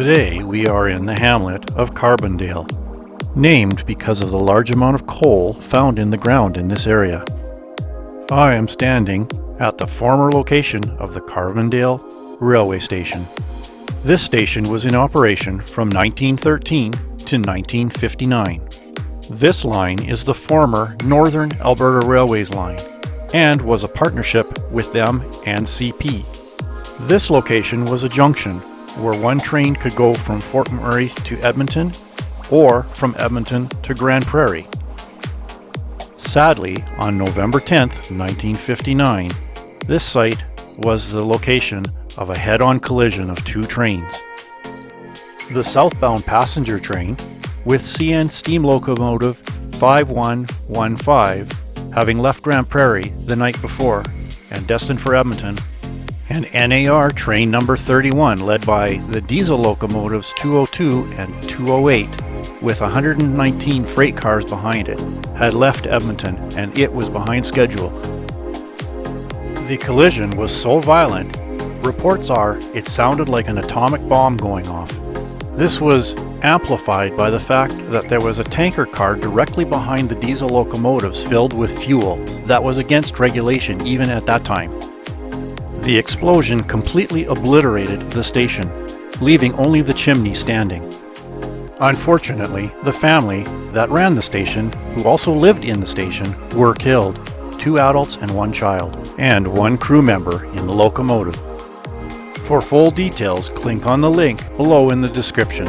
Today we are in the hamlet of Carbondale, named because of the large amount of coal found in the ground in this area. I am standing at the former location of the Carbondale railway station. This station was in operation from 1913 to 1959. This line is the former Northern Alberta Railways line and was a partnership with them and CP. This location was a junction where one train could go from Fort McMurray to Edmonton or from Edmonton to Grand Prairie. Sadly, on November 10th, 1959, this site was the location of a head-on collision of two trains. The southbound passenger train with CN steam locomotive 5115 having left Grand Prairie the night before and destined for Edmonton, and NAR train number 31 led by the diesel locomotives 202 and 208 with 119 freight cars behind it had left Edmonton, and it was behind schedule. The collision was so violent, reports are it sounded like an atomic bomb going off. This was amplified by the fact that there was a tanker car directly behind the diesel locomotives filled with fuel that was against regulation even at that time. The explosion completely obliterated the station, leaving only the chimney standing. Unfortunately, the family that ran the station, who also lived in the station, were killed, 2 adults and 1 child, and 1 crew member in the locomotive. For full details, click on the link below in the description.